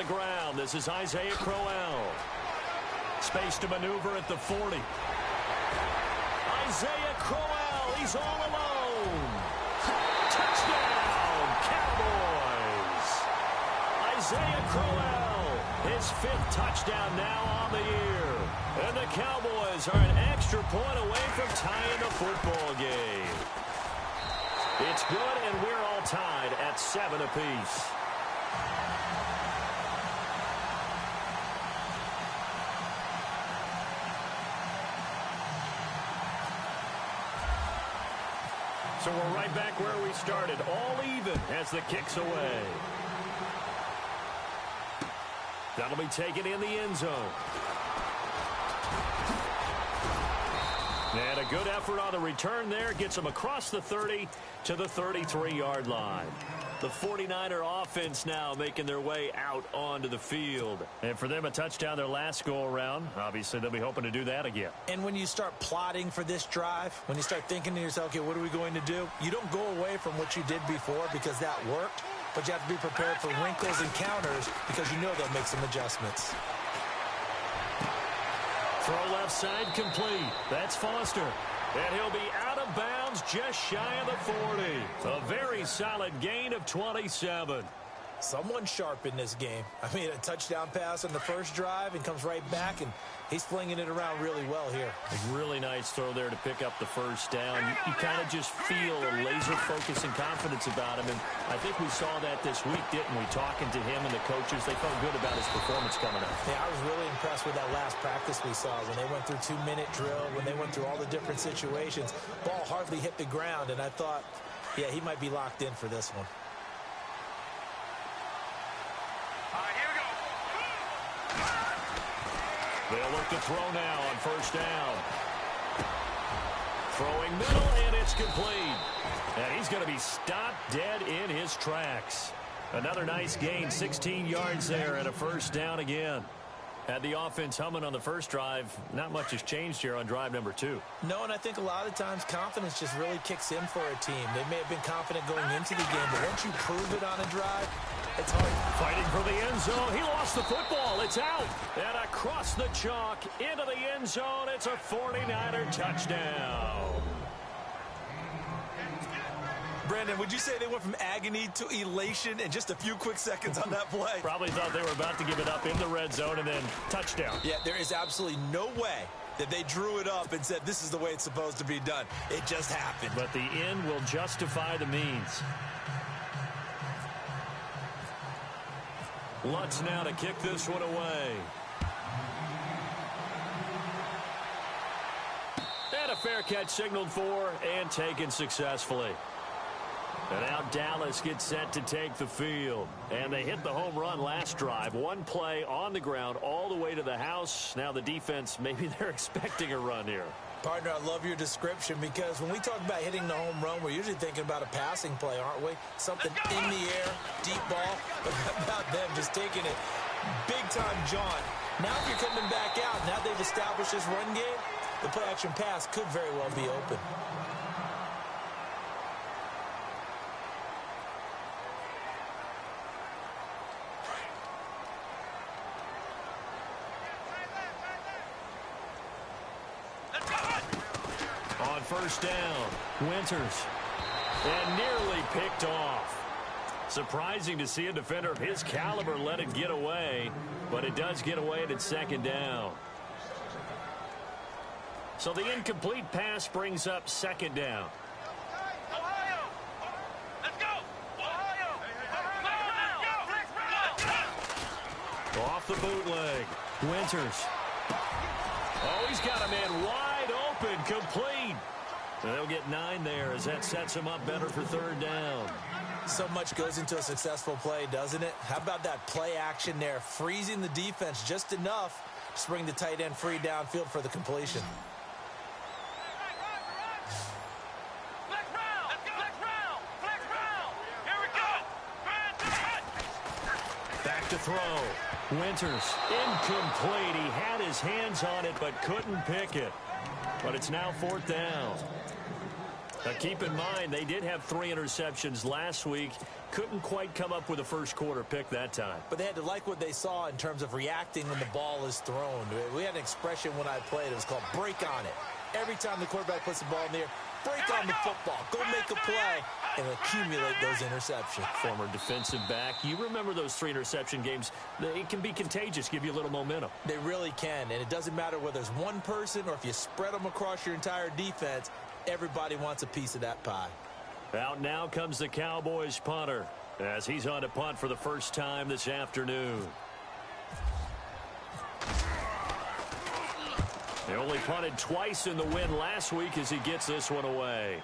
ground. This is Isaiah Crowell. Space to maneuver at the 40. Isaiah Crowell, he's all alone. Touchdown, Cowboys. Isaiah Crowell, his 5th touchdown now on the year. And the Cowboys are an extra point away from tying the football game. It's good, and we're all tied at 7 apiece. So we're right back where we started, all even as the kick's away. That'll be taken in the end zone. And a good effort on the return there gets them across the 30 to the 33-yard line. The 49er offense now making their way out onto the field. And for them, a touchdown their last go-around. Obviously, they'll be hoping to do that again. And when you start plotting for this drive, when you start thinking to yourself, okay, what are we going to do? You don't go away from what you did before because that worked, but you have to be prepared for wrinkles and counters because you know they'll make some adjustments. Throw left side complete. That's Foster. And he'll be out of bounds just shy of the 40. A very solid gain of 27. Someone sharp in this game. I mean, a touchdown pass on the first drive and comes right back, and he's flinging it around really well here. A really nice throw there to pick up the first down. You kind of just feel a laser focus and confidence about him, and I think we saw that this week, didn't we? Talking to him and the coaches, they felt good about his performance coming up. Yeah, I was really impressed with that last practice we saw when they went through 2-minute drill, when they went through all the different situations. Ball hardly hit the ground, and I thought, yeah, he might be locked in for this one. They'll look to throw now on first down. Throwing middle, and it's complete. And he's going to be stopped dead in his tracks. Another nice gain, 16 yards there, and a first down again. Had the offense humming on the first drive. Not much has changed here on drive number 2. No, and I think a lot of times confidence just really kicks in for a team. They may have been confident going into the game, but once you prove it on a drive, it's hard. Fighting for the end zone. He lost the football. It's out. And across the chalk into the end zone. It's a 49er touchdown. Brandon, would you say they went from agony to elation in just a few quick seconds on that play? Probably thought they were about to give it up in the red zone and then touchdown. Yeah, there is absolutely no way that they drew it up and said this is the way it's supposed to be done. It just happened. But the end will justify the means. Lutz now to kick this one away. And a fair catch signaled for and taken successfully. And now Dallas gets set to take the field. And they hit the home run last drive. One play on the ground all the way to the house. Now the defense, maybe they're expecting a run here. Partner, I love your description because when we talk about hitting the home run, we're usually thinking about a passing play, aren't we? Something in the air, deep ball. But about them just taking it big-time jaunt. Now if you're coming back out, now they've established this run game, the play-action pass could very well be open. On first down, Winters. And nearly picked off. Surprising to see a defender of his caliber let it get away, but it does get away at its second down. So the incomplete pass brings up second down. Ohio! Let's go! Ohio! Off the bootleg, Winters. Oh, he's got a man wide open, complete. And they'll get 9 there as that sets him up better for third down. So much goes into a successful play, doesn't it? How about that play action there, freezing the defense just enough to bring the tight end free downfield for the completion. Back to throw. Winters, incomplete. He had his hands on it but couldn't pick it. But it's now fourth down. Now keep in mind, they did have 3 interceptions last week. Couldn't quite come up with a first quarter pick that time. But they had to like what they saw in terms of reacting when the ball is thrown. We had an expression when I played. It was called break on it. Every time the quarterback puts the ball in the air, break on the football. Go make a play and accumulate those interceptions. Former defensive back. You remember those 3 interception games. It can be contagious, give you a little momentum. They really can, and it doesn't matter whether it's one person or if you spread them across your entire defense. Everybody wants a piece of that pie. Out now comes the Cowboys punter as he's on to punt for the first time this afternoon. They only punted twice in the win last week as he gets this one away.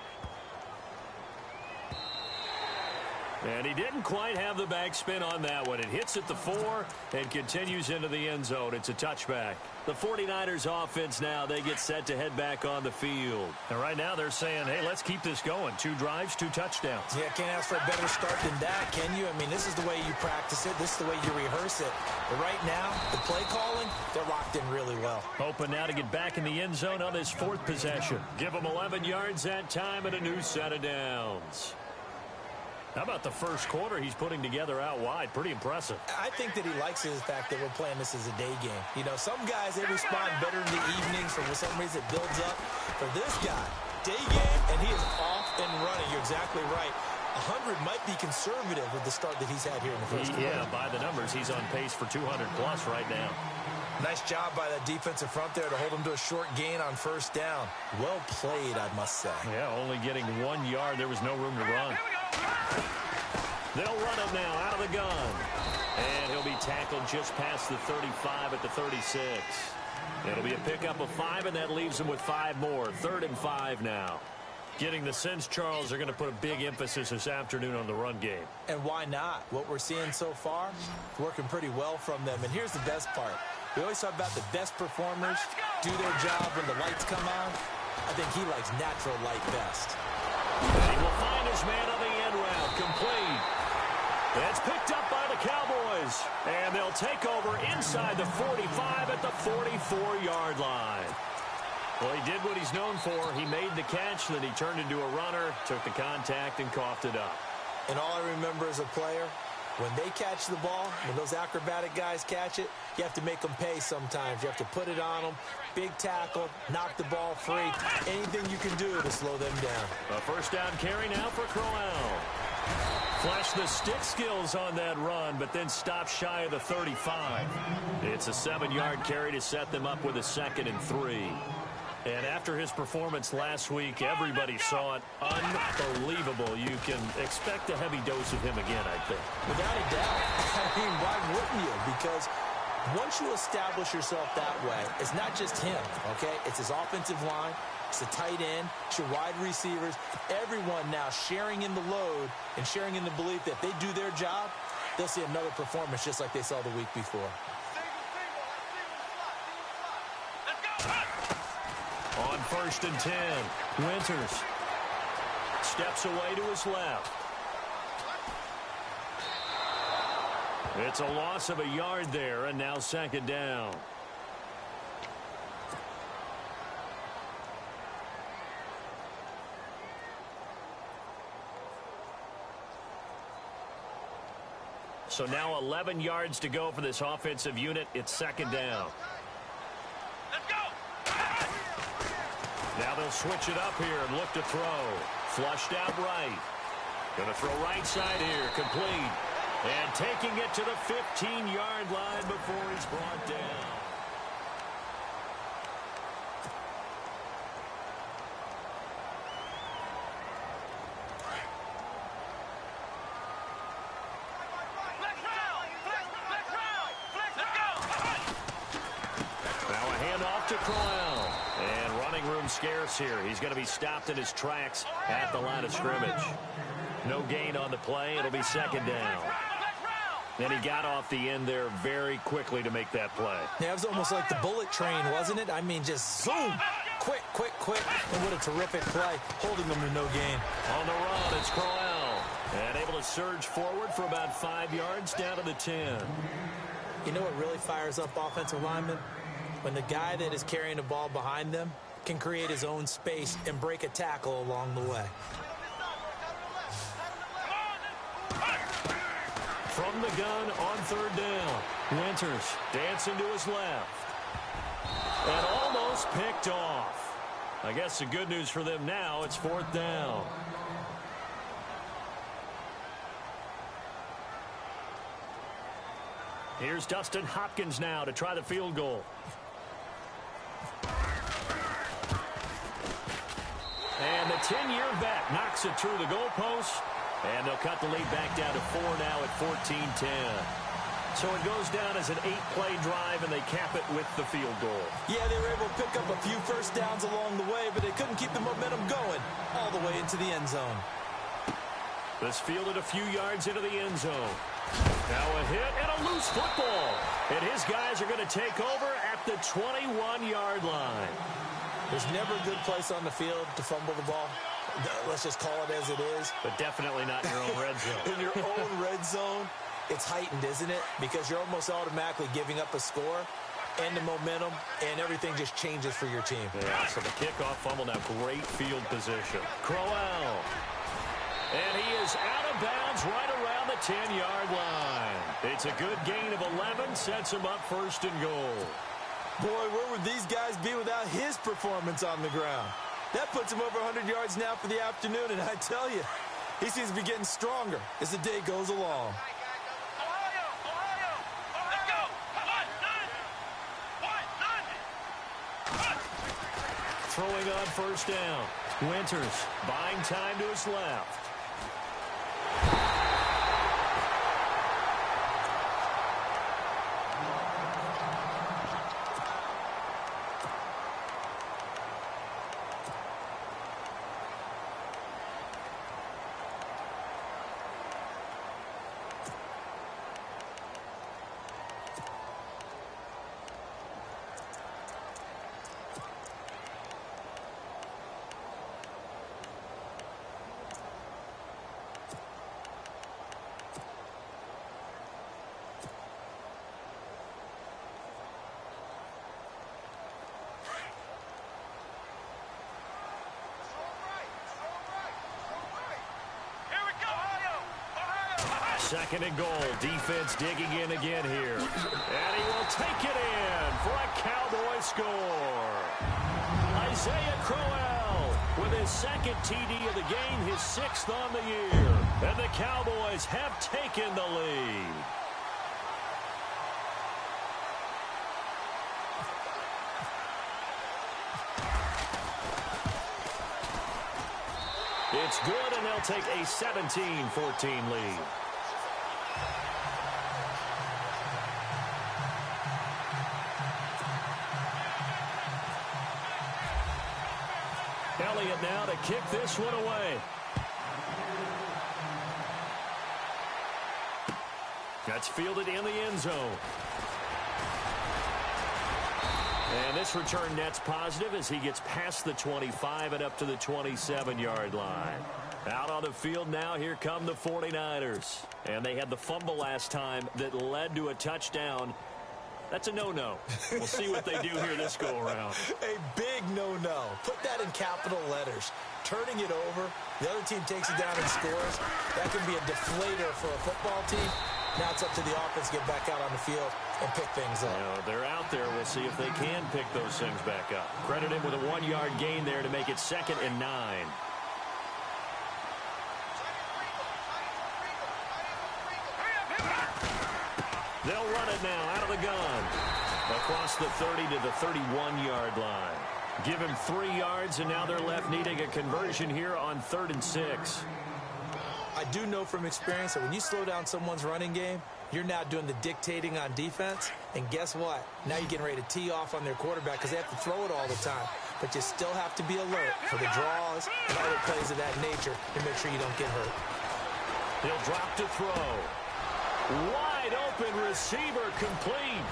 And he didn't quite have the backspin on that one. It hits at the 4 and continues into the end zone. It's a touchback. The 49ers offense now, they get set to head back on the field. And right now they're saying, hey, let's keep this going. 2 drives, 2 touchdowns. Yeah, can't ask for a better start than that, can you? I mean, this is the way you practice it. This is the way you rehearse it. But right now, the play calling, they're locked in really well. Hoping now to get back in the end zone on this 4th possession. Give them 11 yards that time and a new set of downs. How about the first quarter he's putting together out wide? Pretty impressive. I think that he likes the fact that we're playing this as a day game. You know, some guys, they respond better in the evenings. For some reason, it builds up. For this guy, day game, and he is off and running. You're exactly right. 100 might be conservative with the start that he's had here in the first quarter. Yeah, by the numbers, he's on pace for 200-plus right now. Nice job by the defensive front there to hold him to a short gain on first down. Well played, I must say. Yeah, only getting 1 yard. There was no room to run. They'll run it now out of the gun. And he'll be tackled just past the 35 at the 36. It'll be a pickup of 5, and that leaves them with 5 more. 3rd and 5 now. Getting the sense, Charles, are going to put a big emphasis this afternoon on the run game. And why not? What we're seeing so far, working pretty well from them. And here's the best part. We always talk about the best performers do their job when the lights come on. I think he likes natural light best. And he will find his man on the end route. Complete. It's picked up by the Cowboys. And they'll take over inside the 45 at the 44-yard line. Well, he did what he's known for. He made the catch, then he turned into a runner, took the contact, and coughed it up. And all I remember as a player, when they catch the ball, when those acrobatic guys catch it, you have to make them pay sometimes. You have to put it on them, big tackle, knock the ball free. Anything you can do to slow them down. A first down carry now for Crowell. Flash the stick skills on that run, but then stop shy of the 35. It's a 7-yard carry to set them up with a 2nd and 3. And after his performance last week, everybody saw it. Unbelievable. You can expect a heavy dose of him again, I think. Without a doubt. I mean, why wouldn't you? Because once you establish yourself that way, it's not just him, okay? It's his offensive line. It's the tight end. It's your wide receivers. Everyone now sharing in the load and sharing in the belief that if they do their job, they'll see another performance just like they saw the week before. On 1st and 10, Winters steps away to his left. It's a loss of a yard there, and now 2nd down. So now 11 yards to go for this offensive unit. It's 2nd down. Now they'll switch it up here and look to throw. Flushed out right. Going to throw right side here. Complete. And taking it to the 15-yard line before he's brought down. Now a handoff to Crowell. And running room scarce here. He's going to be stopped in his tracks at the line of scrimmage. No gain on the play. It'll be 2nd down. Then he got off the end there very quickly to make that play. Yeah, it was almost like the bullet train, wasn't it? I mean, just zoom. Quick, quick, quick. And what a terrific play, holding them to no gain. On the run, it's Crowell. And able to surge forward for about 5 yards down to the 10. You know what really fires up offensive linemen? When the guy that is carrying the ball behind them can create his own space and break a tackle along the way. From the gun on third down. Winters dancing to his left. And almost picked off. I guess the good news for them now, it's fourth down. Here's Dustin Hopkins now to try the field goal. And the 10-year vet knocks it through the goalpost. And they'll cut the lead back down to 4 now at 14-10. So it goes down as an 8-play drive, and they cap it with the field goal. Yeah, they were able to pick up a few first downs along the way, but they couldn't keep the momentum going all the way into the end zone. This fielded a few yards into the end zone. Now a hit and a loose football. And his guys are going to take over at the 21-yard line. There's never a good place on the field to fumble the ball. Let's just call it as it is. But definitely not in your own red zone. In your own red zone, it's heightened, isn't it? Because you're almost automatically giving up a score and the momentum, and everything just changes for your team. Yeah, so the kickoff fumble, now great field position. Crowell. And he is out of bounds right around the 10-yard line. It's a good gain of 11, sets him up first and goal. Boy, where would these guys be without his performance on the ground? That puts him over 100 yards now for the afternoon, and I tell you, he seems to be getting stronger as the day goes along. Throwing on first down. Winters buying time to his left. Second and goal. Defense digging in again here. And he will take it in for a Cowboy score. Isaiah Crowell with his second TD of the game, his 6th on the year. And the Cowboys have taken the lead. It's good, and they'll take a 17-14 lead. Elliott now to kick this one away. That's fielded in the end zone. And this return net's positive as he gets past the 25 and up to the 27-yard line. Out on the field now, here come the 49ers. And they had the fumble last time that led to a touchdown. That's a no-no. We'll see what they do here this go-around. A big no-no. Put that in capital letters. Turning it over, the other team takes it down and scores. That can be a deflator for a football team. Now it's up to the offense to get back out on the field and pick things up. You know, they're out there. We'll see if they can pick those things back up. Credit him with a 1-yard gain there to make it 2nd and 9. They'll run it now out of the gun. Across the 30 to the 31-yard line. Give him 3 yards, and now they're left needing a conversion here on 3rd and 6. I do know from experience that when you slow down someone's running game, you're now doing the dictating on defense. And guess what? Now you're getting ready to tee off on their quarterback because they have to throw it all the time. But you still have to be alert for the draws and other plays of that nature to make sure you don't get hurt. He'll drop to throw. Wide open receiver complete.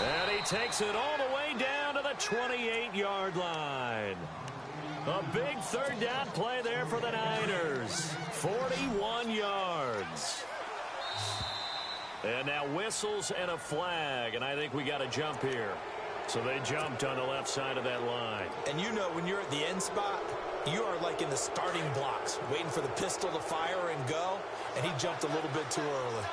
And he takes it all the way down to the 28-yard line. A big 3rd down play there for the Niners. 41 yards. And now whistles and a flag, and I think we got a jump here. So they jumped on the left side of that line. And you know when you're at the end spot, you are like in the starting blocks, waiting for the pistol to fire and go, and he jumped a little bit too early.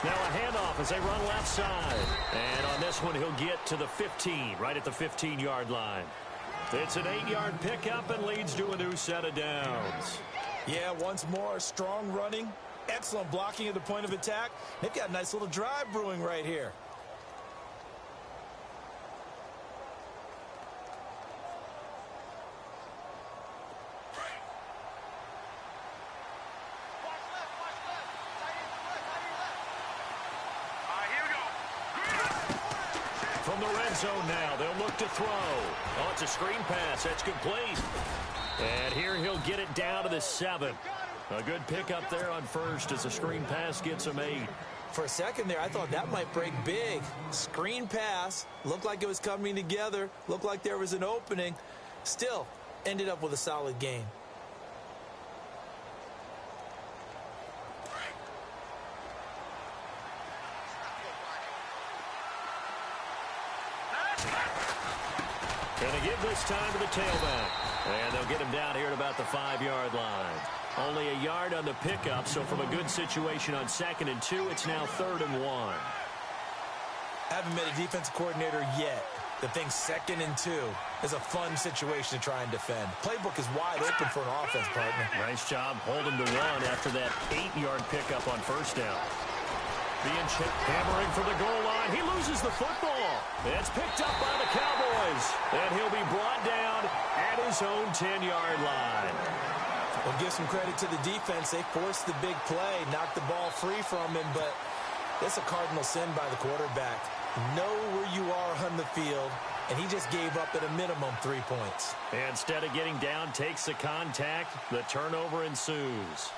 Now a handoff as they run left side. And on this one, he'll get to the 15, right at the 15-yard line. It's an 8-yard pickup and leads to a new set of downs. Yeah, once more, strong running, excellent blocking at the point of attack. They've got a nice little drive brewing right here. From the red zone now, they'll look to throw. Oh, it's a screen pass. That's complete. And here he'll get it down to the 7. A good pickup there on first as the screen pass gets him 8. For a second there, I thought that might break big. Screen pass. Looked like it was coming together. Looked like there was an opening. Still, ended up with a solid gain. Going to give this time to the tailback. And they'll get him down here at about the 5-yard line. Only a yard on the pickup, so from a good situation on 2nd and 2, it's now 3rd and 1. Haven't met a defensive coordinator yet that thinks 2nd and 2 is a fun situation to try and defend. Playbook is wide open for an offense, partner. Nice job holding to 1 after that 8-yard pickup on first down. Being hammering for the goal line. He loses the football. It's picked up by the Cowboys. And he'll be brought down at his own 10-yard line. We'll give some credit to the defense. They forced the big play, knocked the ball free from him, but that's a cardinal sin by the quarterback. Know where you are on the field, and he just gave up at a minimum 3 points. Instead of getting down, takes the contact. The turnover ensues.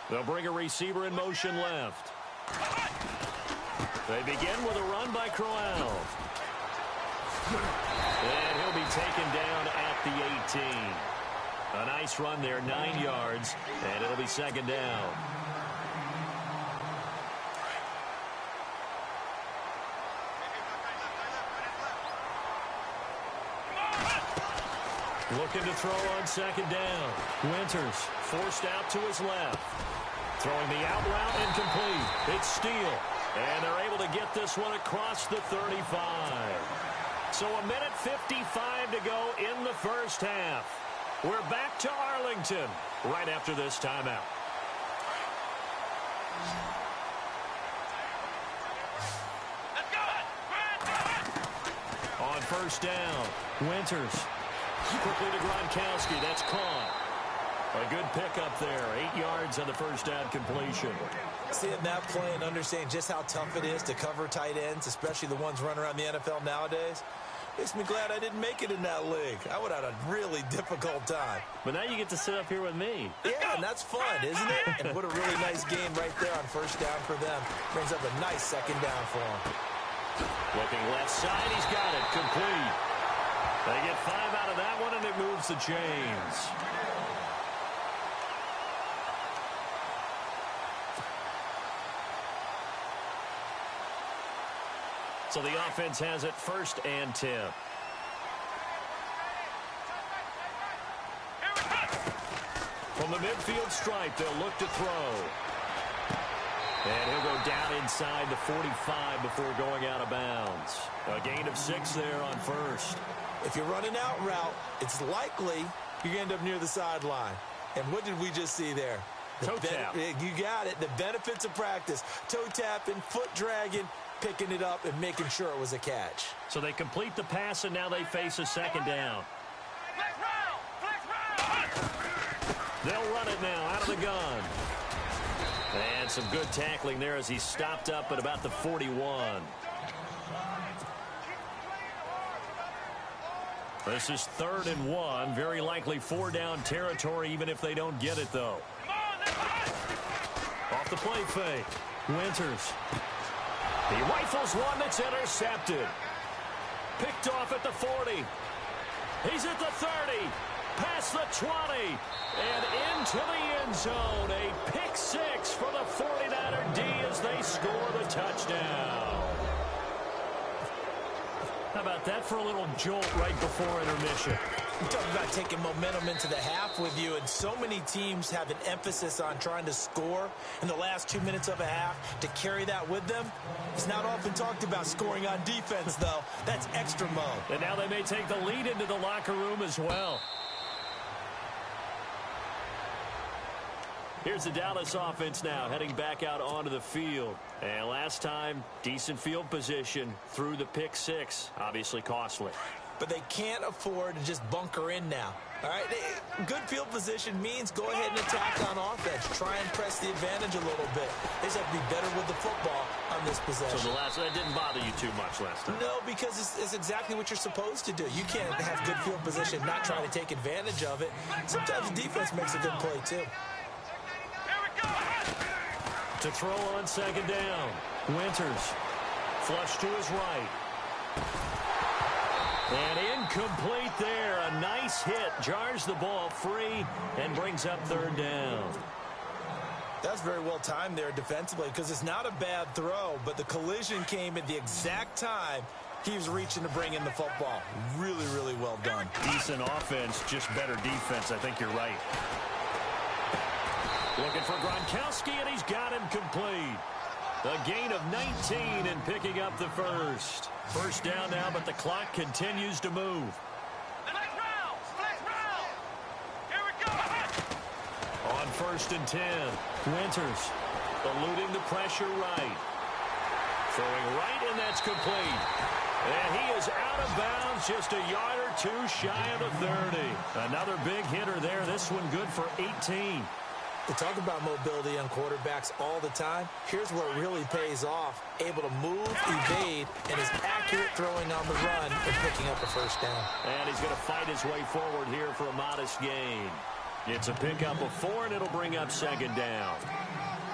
They'll bring a receiver in motion left. They begin with a run by Crowell. And he'll be taken down at the 18. A nice run there, 9 yards, and it'll be 2nd down. Looking to throw on 2nd down. Winters forced out to his left. Throwing the out route incomplete. It's Steele. And they're able to get this one across the 35. So a minute 55 to go in the first half. We're back to Arlington right after this timeout. On first down, Winters. Quickly to Gronkowski. That's caught. A good pickup there. 8 yards on the first down completion. Seeing that play and understanding just how tough it is to cover tight ends, especially the ones running around the NFL nowadays, makes me glad I didn't make it in that league. I would have had a really difficult time. But now you get to sit up here with me. Yeah, and that's fun, isn't it? And what a really nice game right there on first down for them. Brings up a nice 2nd down for them. Looking left side, he's got it. Complete. They get 5 out of that one, and it moves the chains. So the offense has it 1st and 10. From the midfield stripe, they'll look to throw. And he'll go down inside the 45 before going out of bounds. A gain of 6 there on first. If you're running out route, it's likely you're going to end up near the sideline. And what did we just see there? Toe tap. You got it. The benefits of practice. Toe tapping, foot dragging, picking it up, and making sure it was a catch. So they complete the pass, and now they face a 2nd down. They'll run it now out of the gun. And some good tackling there as he stopped up at about the 41. This is 3rd and 1. Very likely 4-down territory, even if they don't get it, though. Off the play fake. Winters. He rifles one that's intercepted. Picked off at the 40. He's at the 30. Past the 20. And into the end zone. A pick six for the 49er D as they score the touchdown. How about that for a little jolt right before intermission? You talk about taking momentum into the half with you, and so many teams have an emphasis on trying to score in the last 2 minutes of a half to carry that with them. It's not often talked about scoring on defense, though. That's extra mode. And now they may take the lead into the locker room as well. Here's the Dallas offense now heading back out onto the field. And last time, decent field position through the pick six. Obviously costly. But they can't afford to just bunker in now. All right, good field position means go ahead and attack on offense. Try and press the advantage a little bit. They just have to be better with the football on this possession. So that didn't bother you too much last time? No, because it's exactly what you're supposed to do. You can't have good field position, not try to take advantage of it. Sometimes the defense makes a good play, too. To throw on second down. Winters. Flush to his right. And incomplete there. A nice hit. Jars the ball free and brings up third down. That's very well timed there defensively because it's not a bad throw, but the collision came at the exact time he was reaching to bring in the football. Really, really well done. Decent offense, just better defense. I think you're right. Looking for Gronkowski, and he's got him complete. A gain of 19 and picking up the first. First down now, but the clock continues to move. Next round. Here we go. On first and 10, Winters eluding the pressure right. Throwing right, and that's complete. And he is out of bounds, just a yard or two shy of the 30. Another big hitter there. This one good for 18. We talk about mobility on quarterbacks all the time. Here's where it really pays off. Able to move, evade, and is accurate throwing on the run and picking up a first down. And he's going to fight his way forward here for a modest gain. It's a pickup of 4, and it'll bring up second down.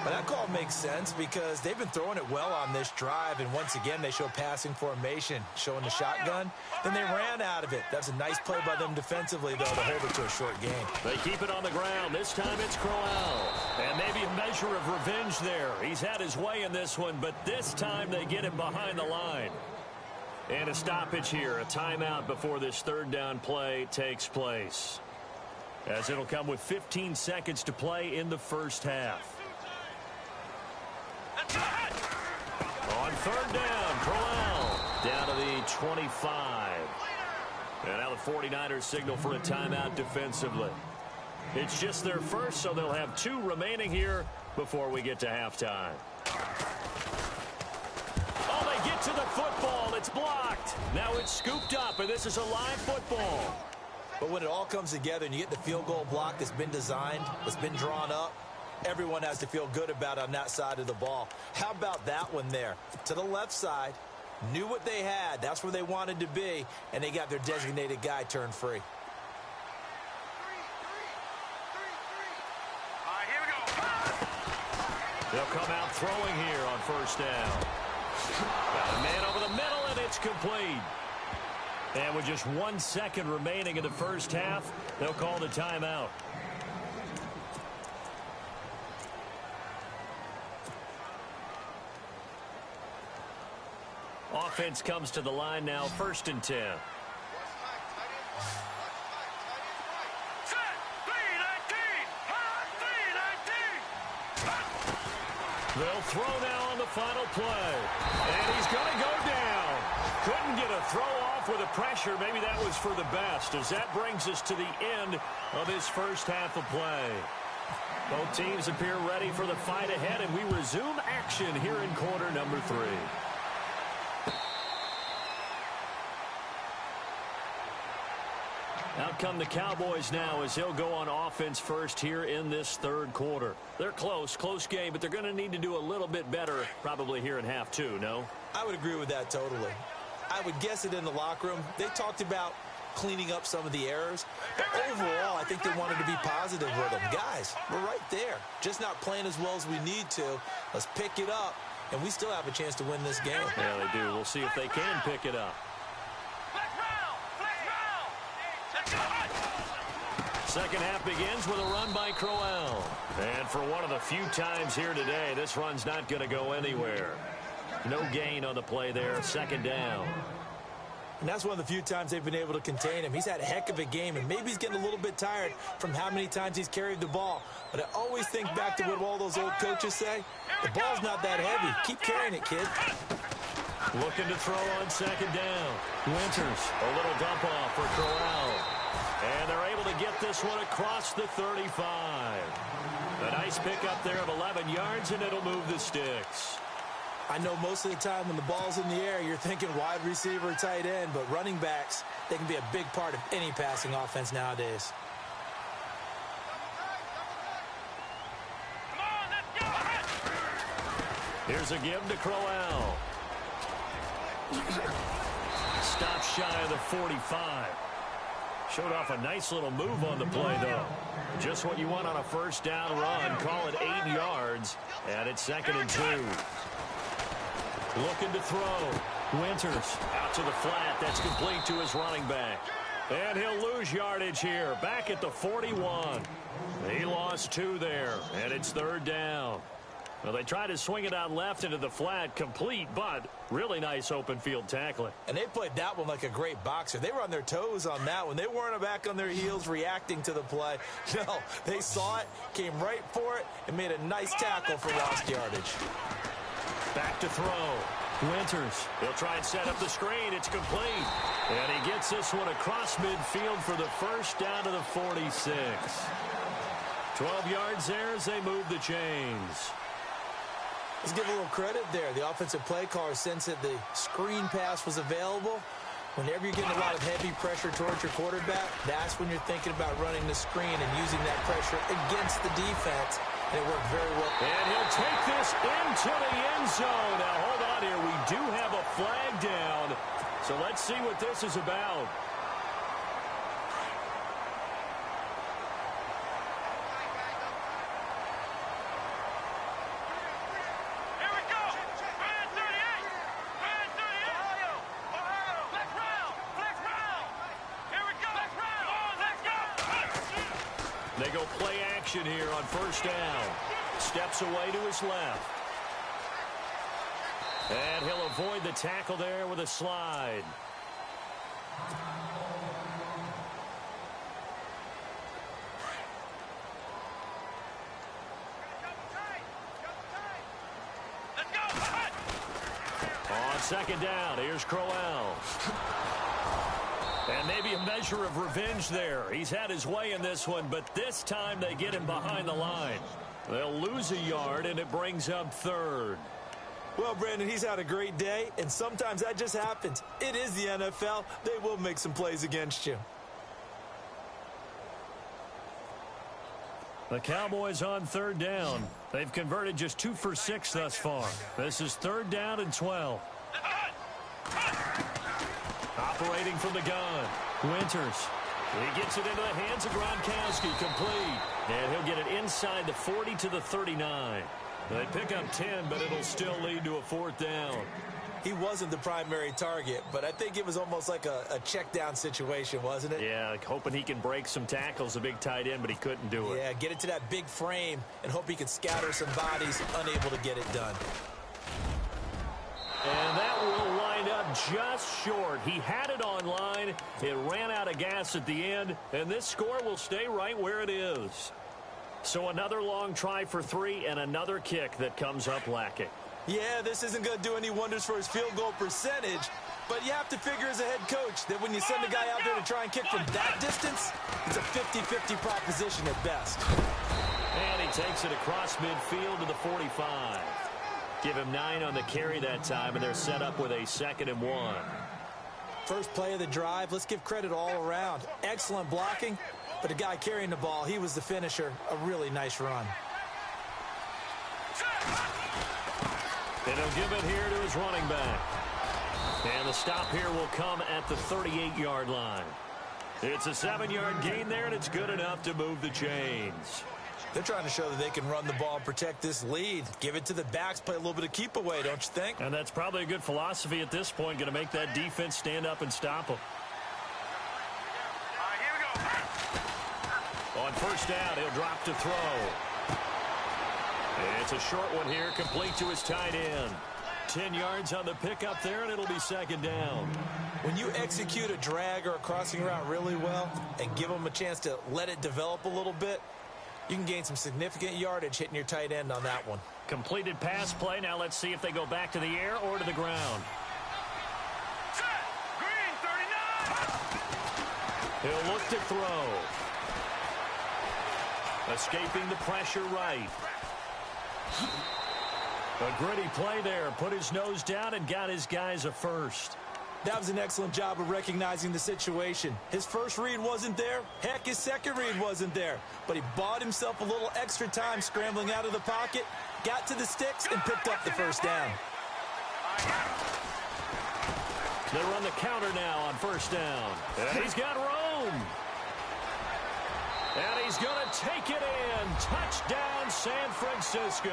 But that call makes sense because they've been throwing it well on this drive, and once again they show passing formation, showing the shotgun. Then they ran out of it. That's a nice play by them defensively, though, to hold it to a short game. They keep it on the ground. This time it's Crowell. And maybe a measure of revenge there. He's had his way in this one, but this time they get him behind the line. And a stoppage here, a timeout before this third down play takes place. As it'll come with 15 seconds to play in the first half. On third down, Crowell down to the 25. And now the 49ers signal for a timeout defensively. It's just their first, so they'll have 2 remaining here before we get to halftime. Oh, they get to the football. It's blocked. Now it's scooped up, and this is a live football. But when it all comes together and you get the field goal block that's been designed, that's been drawn up, everyone has to feel good about on that side of the ball. How about that one there? To the left side, knew what they had. That's where they wanted to be, and they got their designated guy turned free. All right, here we go. They'll come out throwing here on first down. Got a man over the middle, and it's complete. And with just 1 second remaining in the first half, they'll call the timeout. Offense comes to the line now, first and 10. They'll throw now on the final play. And he's going to go down. Couldn't get a throw off with the pressure. Maybe that was for the best, as that brings us to the end of this first half of play. Both teams appear ready for the fight ahead, and we resume action here in quarter number 3. Out come the Cowboys now as he'll go on offense first here in this third quarter. They're close game, but they're going to need to do a little bit better probably here in half 2, no? I would agree with that totally. I would guess it in the locker room. They talked about cleaning up some of the errors, but overall I think they wanted to be positive with them. Guys, we're right there. Just not playing as well as we need to. Let's pick it up and we still have a chance to win this game. Yeah, they do. We'll see if they can pick it up. Second half begins with a run by Crowell. And for one of the few times here today, this run's not going to go anywhere. No gain on the play there, second down. And that's one of the few times they've been able to contain him. He's had a heck of a game, and maybe he's getting a little bit tired from how many times he's carried the ball. But I always think back to what all those old coaches say. The ball's not that heavy. Keep carrying it, kid. Looking to throw on second down. Winters, a little dump off for Crowell. And they're able to get this one across the 35. A nice pickup there of 11 yards, and it'll move the sticks. I know most of the time when the ball's in the air, you're thinking wide receiver, tight end, but running backs, they can be a big part of any passing offense nowadays. Come on, let's go! Here's a give to Crowell. Stop shy of the 45. Showed off a nice little move on the play, though. Just what you want on a first down run. Call it 8 yards, and it's 2nd and 2. Looking to throw. Winters out to the flat. That's complete to his running back. And he'll lose yardage here. Back at the 41. He lost 2 there, and it's 3rd down. Well, they tried to swing it out left into the flat, complete, but really nice open field tackling. And they played that one like a great boxer. They were on their toes on that one. They weren't back on their heels reacting to the play. No, they saw it, came right for it, and made a nice tackle for lost yardage. Back to throw. Winters. He'll try and set up the screen. It's complete. And he gets this one across midfield for the first down to the 46. 12 yards there as they move the chains. Let's give a little credit there. The offensive play caller sensed that the screen pass was available. Whenever you're getting a lot of heavy pressure towards your quarterback, that's when you're thinking about running the screen and using that pressure against the defense. And it worked very well. And he'll take this into the end zone. Now, hold on here. We do have a flag down. So let's see what this is about. They go play action here on first down. Steps away to his left. And he'll avoid the tackle there with a slide. On second down, here's Crowell. And maybe a measure of revenge there. He's had his way in this one, but this time they get him behind the line. They'll lose a yard, and it brings up 3rd. Well, Brandon, he's had a great day, and sometimes that just happens. It is the NFL. They will make some plays against you. The Cowboys on 3rd down. They've converted just 2 for 6 thus far. This is 3rd down and 12. Operating from the gun, Winters. He gets it into the hands of Gronkowski, complete. And he'll get it inside the 40 to the 39. They pick up 10, but it'll still lead to a 4th down. He wasn't the primary target, but I think it was almost like a check down situation, wasn't it? Yeah, like hoping he can break some tackles, a big tight end, but he couldn't do it. Yeah, get it to that big frame and hope he can scatter some bodies, unable to get it done. And that will wind up just short. He had it on line. It ran out of gas at the end, and this score will stay right where it is. So another long try for 3 and another kick that comes up lacking. Yeah, this isn't going to do any wonders for his field goal percentage, but you have to figure as a head coach that when you send a guy out there to try and kick from that distance, it's a 50-50 proposition at best. And he takes it across midfield to the 45. Give him 9 on the carry that time, and they're set up with a 2nd and 1. First play of the drive, let's give credit all around. Excellent blocking, but the guy carrying the ball, he was the finisher. A really nice run. And he'll give it here to his running back. And the stop here will come at the 38-yard line. It's a 7-yard gain there, and it's good enough to move the chains. They're trying to show that they can run the ball and protect this lead. Give it to the backs, play a little bit of keep away, don't you think? And that's probably a good philosophy at this point, going to make that defense stand up and stop them. Here we go. On first down, he'll drop to throw. It's a short one here, complete to his tight end. 10 yards on the pickup there, and it'll be second down. When you execute a drag or a crossing route really well and give them a chance to let it develop a little bit, you can gain some significant yardage hitting your tight end on that one. Completed pass play. Now let's see if they go back to the air or to the ground. Set. Green, 39. He'll look to throw. Escaping the pressure right. A gritty play there. Put his nose down and got his guys a first. That was an excellent job of recognizing the situation. His first read wasn't there. Heck, his second read wasn't there. But he bought himself a little extra time scrambling out of the pocket, got to the sticks, and picked up the first down. They run the counter now on first down. And he's got room. And he's going to take it in. Touchdown, San Francisco.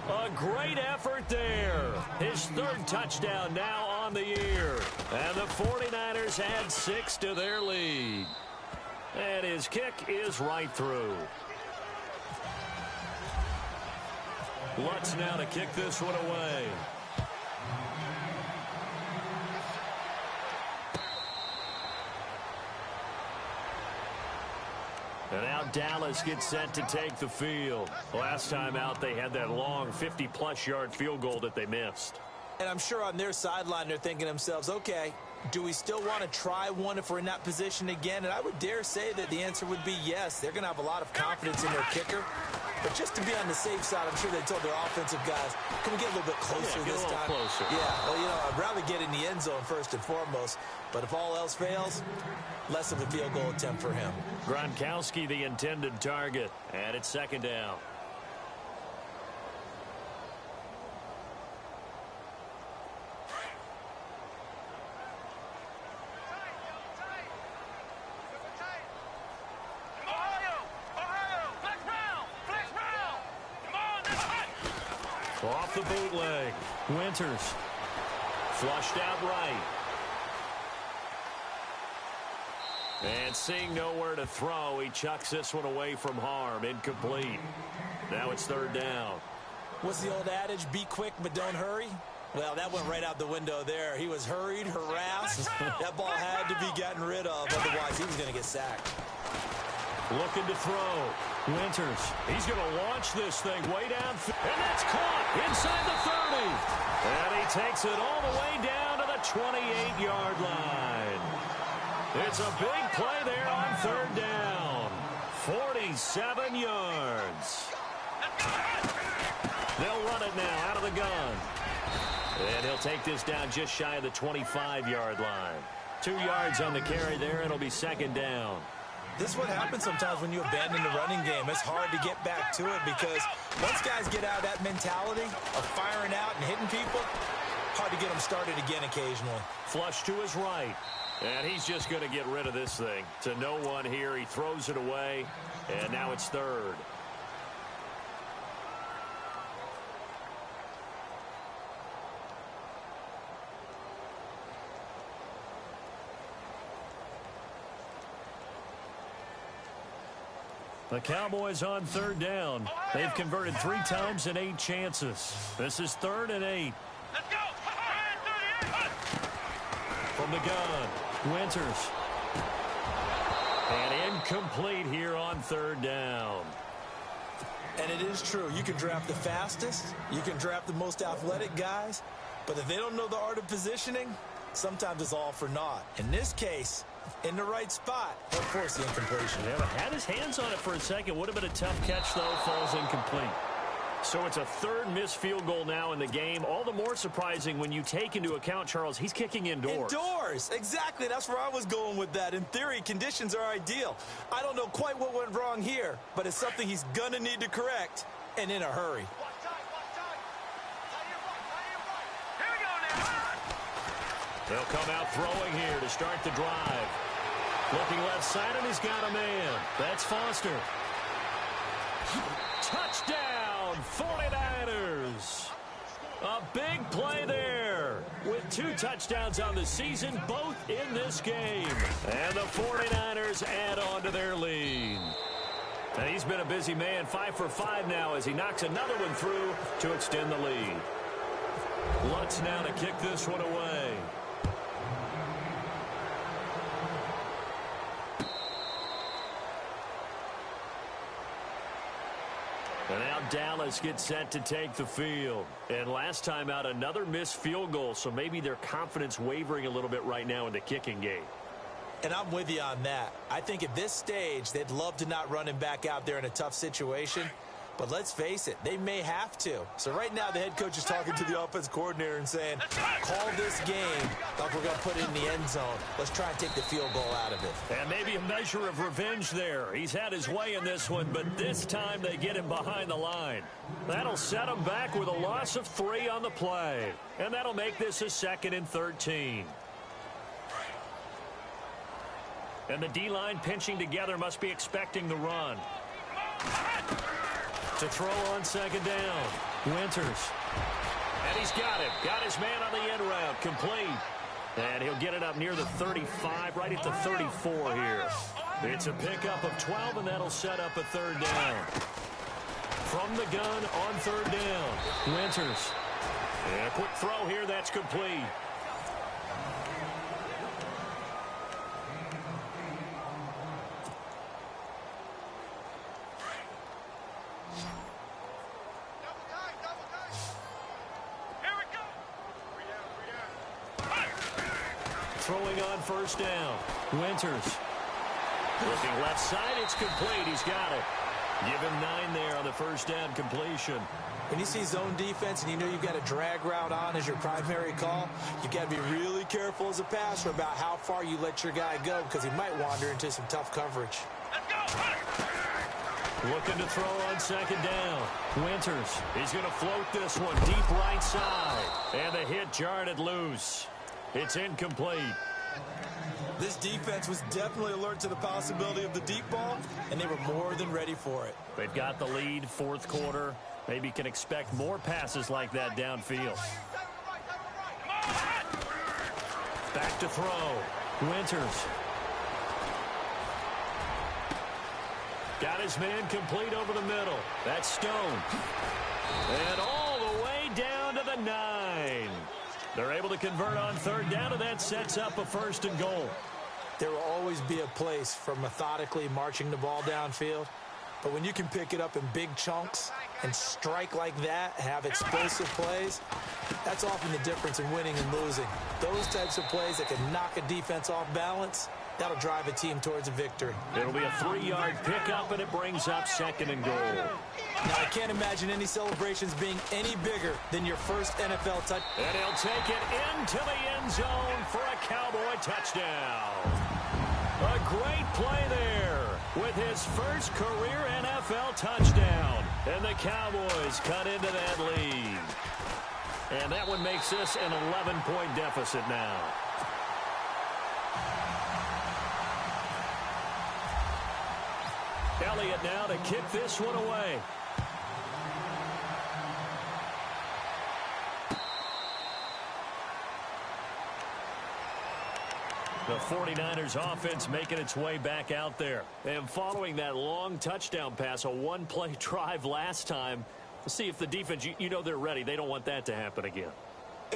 A great effort there. His third touchdown now on the year. And the 49ers add 6 to their lead. And his kick is right through. Lutz now to kick this one away. And now Dallas gets set to take the field. Last time out, they had that long 50-plus yard field goal that they missed. And I'm sure on their sideline, they're thinking to themselves, okay, do we still want to try one if we're in that position again? And I would dare say that the answer would be yes. They're going to have a lot of confidence in their kicker. But just to be on the safe side, I'm sure they told their offensive guys, can we get a little bit closer this time? Closer. Yeah, well, you know, I'd rather get in the end zone first and foremost. But if all else fails, less of a field goal attempt for him. Gronkowski, the intended target. And it's second down. Off the bootleg. Winters. Flushed out right. And seeing nowhere to throw, he chucks this one away from harm. Incomplete. Now it's third down. What's the old adage? Be quick, but don't hurry? Well, that went right out the window there. He was hurried, harassed. That ball had to be gotten rid of. Otherwise, he was going to get sacked. Looking to throw. Winters. He's going to launch this thing way down. And that's caught inside the 30. And he takes it all the way down to the 28-yard line. It's a big play there on third down. 47 yards. They'll run it now out of the gun. And he'll take this down just shy of the 25-yard line. 2 yards on the carry there. It'll be second down. This is what happens sometimes when you abandon the running game. It's hard to get back to it because once guys get out of that mentality of firing out and hitting people, hard to get them started again occasionally. Flush to his right. And he's just going to get rid of this thing. To no one here. He throws it away. And now it's third. The Cowboys on third down. They've converted 3 times in 8 chances. This is 3rd and 8. Let's go. From the gun, Winters. And incomplete here on third down. And it is true. You can draft the fastest. You can draft the most athletic guys. But if they don't know the art of positioning, sometimes it's all for naught. In this case, in the right spot, he'll force the incompletion. Yeah, had his hands on it for a second. Would have been a tough catch, though. Falls incomplete. So it's a 3rd missed field goal now in the game. All the more surprising when you take into account, Charles, he's kicking indoors. Indoors. Exactly. That's where I was going with that. In theory, conditions are ideal. I don't know quite what went wrong here, but it's something he's going to need to correct, and in a hurry. Here we go now. They'll come out throwing here to start the drive. Looking left side, and he's got a man. That's Foster. Touchdown, 49ers. A big play there with 2 touchdowns on the season, both in this game. And the 49ers add on to their lead. And he's been a busy man, 5 for 5 now as he knocks another one through to extend the lead. Lutz now to kick this one away. And now Dallas gets set to take the field. And last time out, another missed field goal, so maybe their confidence wavering a little bit right now in the kicking game. And I'm with you on that. I think at this stage, they'd love to not run him back out there in a tough situation. But let's face it, they may have to. So right now, the head coach is talking to the offense coordinator and saying, call this game like we're going to put it in the end zone. Let's try and take the field goal out of it. And maybe a measure of revenge there. He's had his way in this one, but this time they get him behind the line. That'll set him back with a loss of 3 on the play. And that'll make this a 2nd and 13. And the D-line pinching together must be expecting the run. To throw on 2nd down. Winters. And he's got him. Got his man on the end route. Complete. And he'll get it up near the 35, right at the 34 here. It's a pickup of 12, and that'll set up a 3rd down. From the gun on 3rd down. Winters. And a quick throw here. That's complete. Throwing on 1st down. Winters. Looking left side, it's complete. He's got it. Give him 9 there on the 1st down completion. When you see zone defense and you know you've got a drag route on as your primary call, you've got to be really careful as a passer about how far you let your guy go because he might wander into some tough coverage. Looking to throw on 2nd down. Winters. He's going to float this one deep right side. And the hit jarred it loose. It's incomplete. This defense was definitely alert to the possibility of the deep ball, and they were more than ready for it. They've got the lead, 4th quarter. Maybe can expect more passes like that downfield. Back to throw. Winters. Got his man complete over the middle. That's Stone. And all the way down to the 9. They're able to convert on 3rd down, and that sets up a 1st and goal. There will always be a place for methodically marching the ball downfield. But when you can pick it up in big chunks and strike like that, have explosive plays, that's often the difference in winning and losing. Those types of plays that can knock a defense off balance, that'll drive a team towards a victory. It'll be a 3-yard pickup, and it brings up 2nd and goal. Now, I can't imagine any celebrations being any bigger than your first NFL touch. And he'll take it into the end zone for a Cowboy touchdown. A great play there with his first career NFL touchdown. And the Cowboys cut into that lead. And that one makes this an 11-point deficit now. Elliott now to kick this one away. The 49ers offense making its way back out there. And following that long touchdown pass, a 1-play drive last time, we'll see if the defense, you know they're ready. They don't want that to happen again.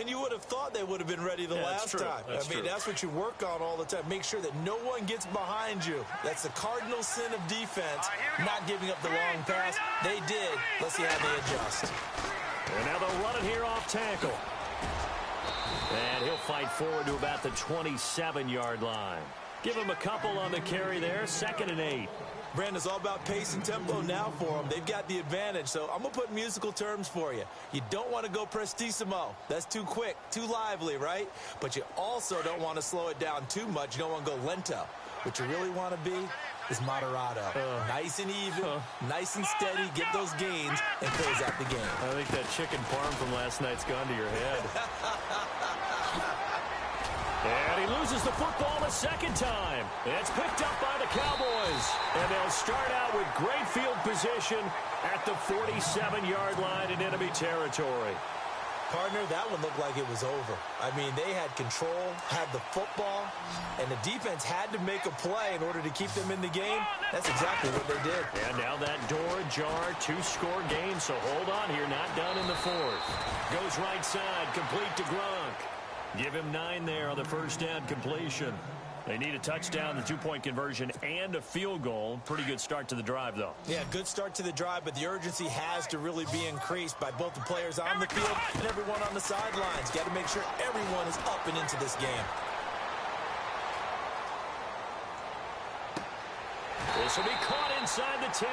And you would have thought they would have been ready the last time. That's what you work on all the time. Make sure that no one gets behind you. That's the cardinal sin of defense, not giving up the long pass. They did. Let's see how they adjust. And now they'll run it here off tackle. And he'll fight forward to about the 27-yard line. Give him a couple on the carry there. 2nd and 8. Brandon, it's all about pace and tempo now for them. They've got the advantage, so I'm going to put musical terms for you. You don't want to go prestissimo. That's too quick, too lively, right? But you also don't want to slow it down too much. You don't want to go lento. What you really want to be is moderato. Nice and even, nice and steady, get those gains, and close out the game. I think that chicken parm from last night's gone to your head. And he loses the football the second time. It's picked up by the Cowboys. And they'll start out with great field position at the 47-yard line in enemy territory. Partner, that one looked like it was over. I mean, they had control, had the football, and the defense had to make a play in order to keep them in the game. That's exactly what they did. And now that door ajar, two-score game, so hold on here, not done in the fourth. Goes right side, complete to Gronk. Give him 9 there on the first down completion. They need a touchdown, the two-point conversion, and a field goal. Pretty good start to the drive, though. Yeah, good start to the drive, but the urgency has to really be increased by both the players on the field and everyone on the sidelines. Got to make sure everyone is up and into this game. This will be caught inside the 10.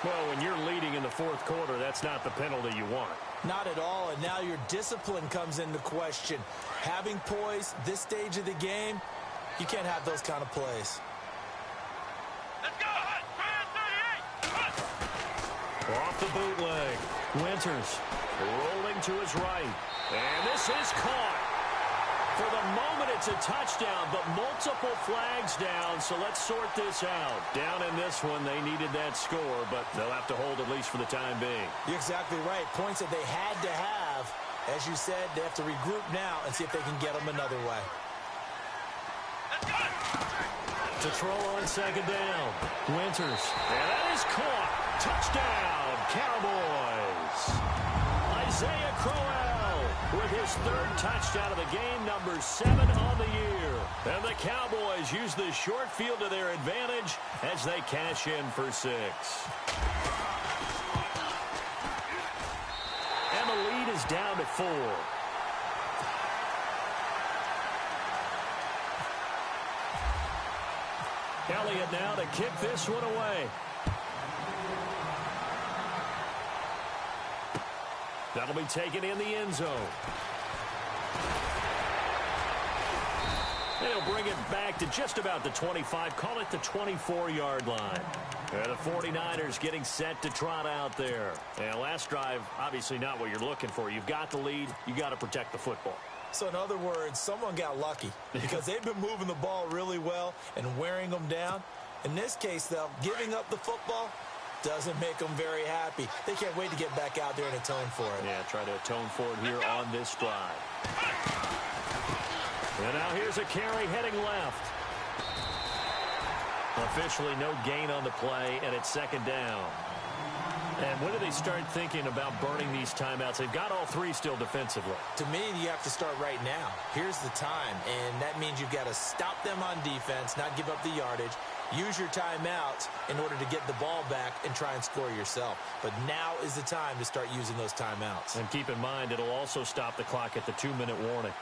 Well, when you're leading in the fourth quarter, that's not the penalty you want. Not at all, and now your discipline comes into question. Having poise this stage of the game, you can't have those kind of plays. Let's go. 38. Off the bootleg. Winters rolling to his right. And this is caught. For the moment, it's a touchdown, but multiple flags down, so let's sort this out. Down in this one, they needed that score, but they'll have to hold at least for the time being. You're exactly right. Points that they had to have. As you said, they have to regroup now and see if they can get them another way. To throw on second down. Winters. And that is caught. Touchdown, Cowboys. Isaiah Crowell with his third touchdown of the game, number 7 on the year. And the Cowboys use the short field to their advantage as they cash in for 6. And the lead is down to 4. Elliott now to kick this one away. That'll be taken in the end zone. They'll bring it back to just about the 25. Call it the 24-yard line. The 49ers getting set to trot out there. And last drive, obviously not what you're looking for. You've got the lead. You got to protect the football. So in other words, someone got lucky because they've been moving the ball really well and wearing them down. In this case, though, giving up the football doesn't make them very happy. They can't wait to get back out there and atone for it. Yeah, try to atone for it here on this drive. And now here's a carry heading left. Officially no gain on the play, and it's second down. And when do they start thinking about burning these timeouts? They've got all 3 still defensively. To me, you have to start right now. Here's the time, and that means you've got to stop them on defense, not give up the yardage. Use your timeouts in order to get the ball back and try and score yourself. But now is the time to start using those timeouts. And keep in mind, it'll also stop the clock at the 2-minute warning.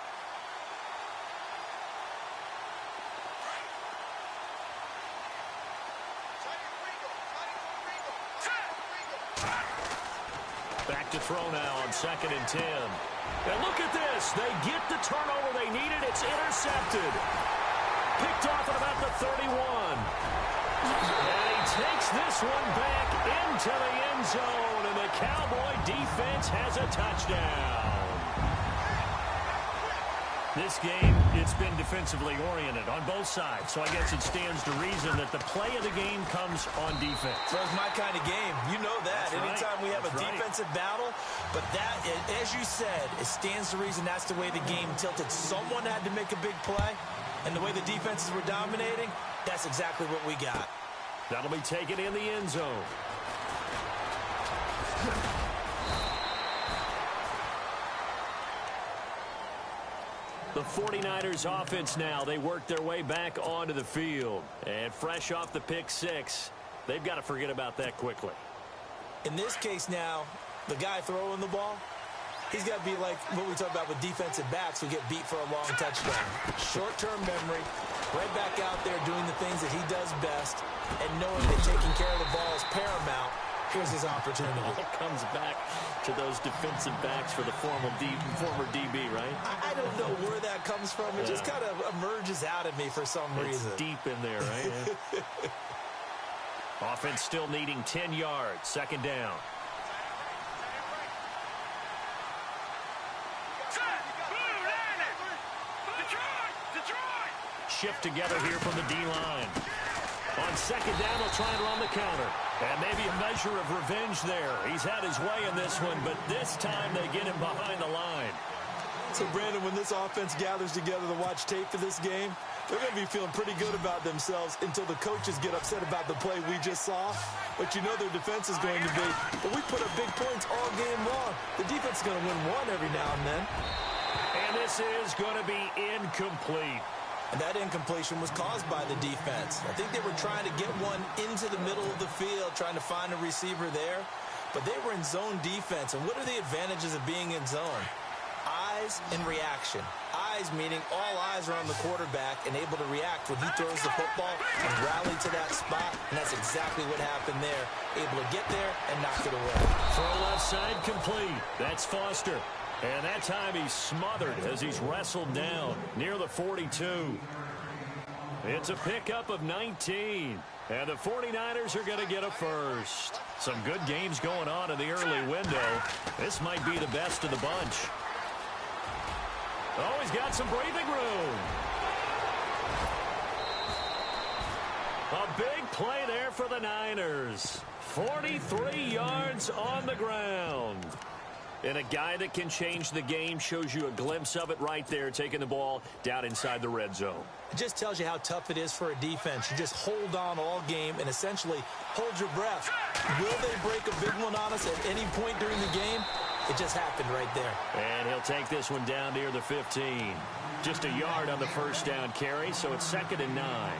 Back to throw now on 2nd and 10. And look at this. They get the turnover they needed. It's intercepted. Picked off at about the 31. And he takes this one back into the end zone. And the Cowboy defense has a touchdown. This game, it's been defensively oriented on both sides. So I guess it stands to reason that the play of the game comes on defense. So it's my kind of game. You know that. That's Anytime right. we have That's a right. defensive battle. But that, as you said, it stands to reason that's the way the game tilted. Someone had to make a big play. And the way the defenses were dominating, that's exactly what we got. That'll be taken in the end zone. The 49ers offense now, they work their way back onto the field. And fresh off the pick 6, they've got to forget about that quickly. In this case now, the guy throwing the ball, he's got to be like what we talk about with defensive backs who get beat for a long touchdown. Short-term memory, right back out there doing the things that he does best, and knowing that taking care of the ball is paramount. Here's his opportunity. It comes back to those defensive backs for the former DB, right? I don't know where that comes from. It just kind of emerges out of me for some reason. It's deep in there, right? Offense still needing 10 yards. Second down. shift together here from the D-line. On second down, they'll try and run the counter. And maybe a measure of revenge there. He's had his way in this one, but this time they get him behind the line. So, Brandon, when this offense gathers together to watch tape for this game, they're going to be feeling pretty good about themselves until the coaches get upset about the play we just saw. But you know their defense is going to be, but we put up big points all game long. The defense is going to win one every now and then. And this is going to be incomplete. And that incompletion was caused by the defense. I think they were trying to get one into the middle of the field, trying to find a receiver there. But they were in zone defense. And what are the advantages of being in zone? Eyes and reaction. Eyes meaning all eyes are on the quarterback and able to react when he throws the football and rally to that spot. And that's exactly what happened there. Able to get there and knock it away. Throw left side complete. That's Foster. And that time he's smothered as he's wrestled down near the 42. It's a pickup of 19. And the 49ers are going to get a first. Some good games going on in the early window. This might be the best of the bunch. Oh, he's got some breathing room. A big play there for the Niners. 43 yards on the ground. And a guy that can change the game shows you a glimpse of it right there, taking the ball down inside the red zone. It just tells you how tough it is for a defense. You just hold on all game and essentially hold your breath. Will they break a big one on us at any point during the game? It just happened right there. And he'll take this one down near the 15. Just a yard on the first down carry, so it's 2nd and 9.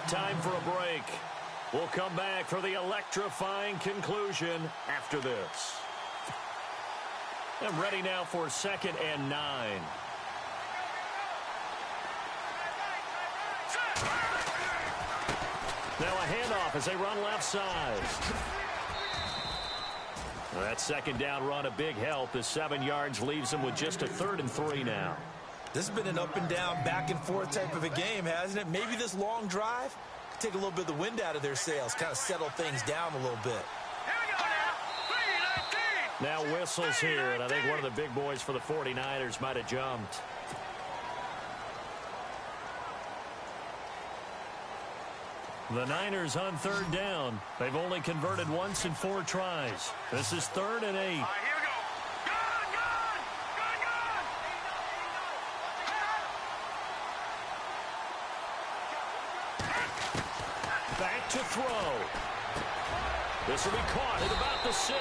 Time for a break. We'll come back for the electrifying conclusion after this. I'm ready now for 2nd and 9. Now a handoff as they run left side. That second down run, a big help. The 7 yards leaves them with just a 3rd and 3 now. This has been an up and down, back and forth type of a game, hasn't it? Maybe this long drive could take a little bit of the wind out of their sails, kind of settle things down a little bit. Here we go now. 3-19. Now whistles here, and I think one of the big boys for the 49ers might have jumped. The Niners on 3rd down. They've only converted once in 4 tries. This is 3rd and 8. All right, here we go. Back to throw. This will be caught at about the 6.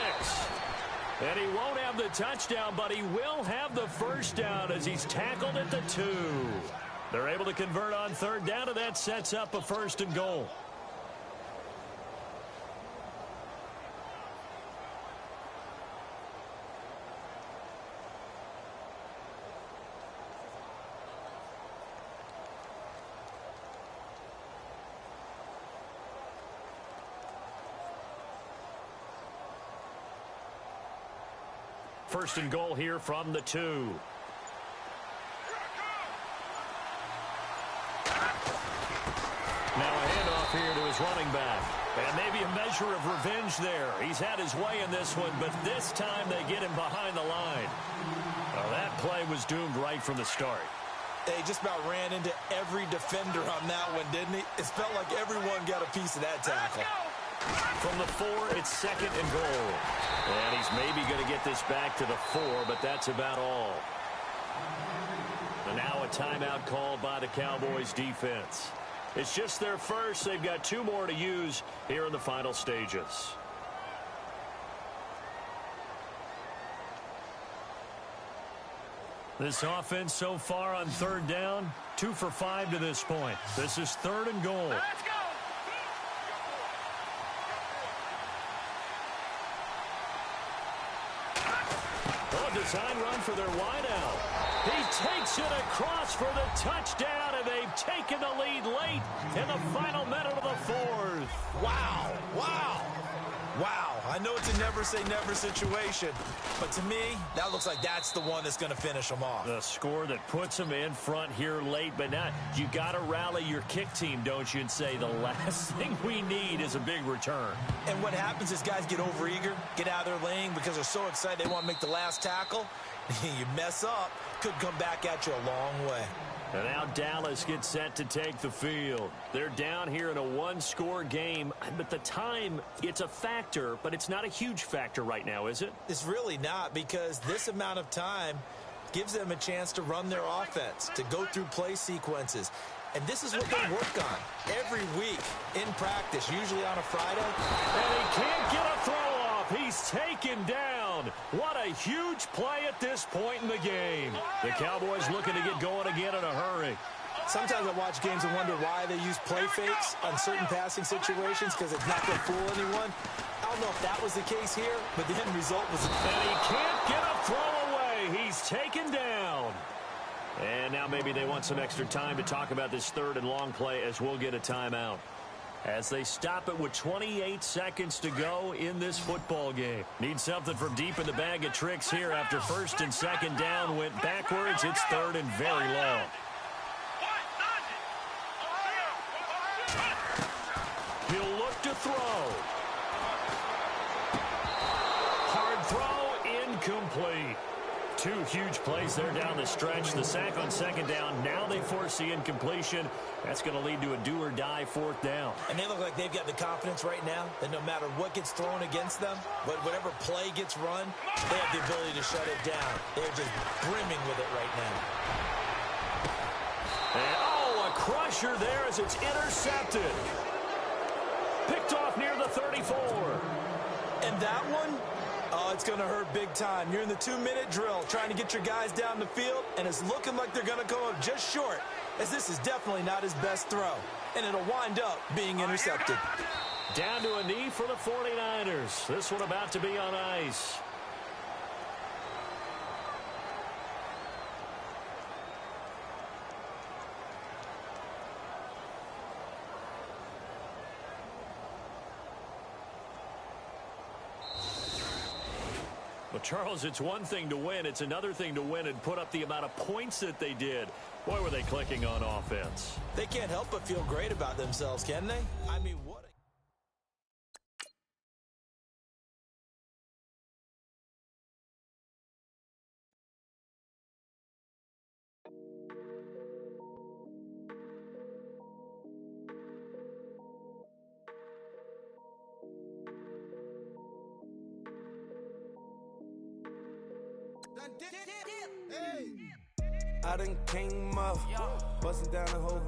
And he won't have the touchdown, but he will have the first down as he's tackled at the 2. They're able to convert on 3rd down, and that sets up a 1st and goal. First and goal here from the 2. Now a handoff here to his running back. And maybe a measure of revenge there. He's had his way in this one, but this time they get him behind the line. Well, that play was doomed right from the start. He just about ran into every defender on that one, didn't he? It felt like everyone got a piece of that tackle. From the 4, it's 2nd and goal. And he's maybe going to get this back to the 4, but that's about all. And now a timeout called by the Cowboys defense. It's just their first. They've got 2 more to use here in the final stages. This offense so far on 3rd down, 2 for 5 to this point. This is 3rd and goal. Let's go. Design run for their wideout. He takes it across for the touchdown, and they've taken the lead late in the final minute of the 4th. Wow. Wow. Wow. I know it's a never-say-never situation, but to me, that looks like that's the one that's going to finish them off. The score that puts them in front here late, but not. You got to rally your kick team, don't you, and say the last thing we need is a big return. And what happens is guys get overeager, get out of their lane because they're so excited they want to make the last tackle. You mess up, could come back at you a long way. And now Dallas gets set to take the field. They're down here in a one-score game, but the time, it's a factor, but it's not a huge factor right now, is it? It's really not, because this amount of time gives them a chance to run their offense, to go through play sequences. And this is what they work on every week in practice, usually on a Friday. And he can't get a throw off. He's taken down. What a huge play at this point in the game. The Cowboys looking to get going again in a hurry. Sometimes I watch games and wonder why they use play fakes on certain passing situations, because it's not going to fool anyone. I don't know if that was the case here, but the end result was... And he can't get a throw away. He's taken down. And now maybe they want some extra time to talk about this third and long play, as we'll get a timeout. As they stop it with 28 seconds to go in this football game. Need something from deep in the bag of tricks here after first and second down went backwards. It's third and very long. He'll look to throw. Hard throw, incomplete. Two huge plays there down the stretch. The sack on second down. Now they force the incompletion. That's going to lead to a do-or-die fourth down. And they look like they've got the confidence right now that no matter what gets thrown against them, whatever play gets run, they have the ability to shut it down. They're just brimming with it right now. And, oh, a crusher there as it's intercepted. Picked off near the 34. And that one... oh, it's going to hurt big time. You're in the 2-minute drill trying to get your guys down the field, and it's looking like they're going to come up just short, as this is definitely not his best throw. And it'll wind up being intercepted. Down to a knee for the 49ers. This one about to be on ice. But, Charles, it's one thing to win. It's another thing to win and put up the amount of points that they did. Boy, were they clicking on offense. They can't help but feel great about themselves, can they? I mean, what... I done came up, busting down the whole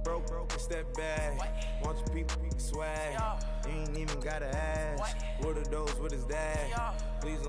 broke, it's that bad. Want your people swag, you ain't even gotta ask. What are those, what is that? Please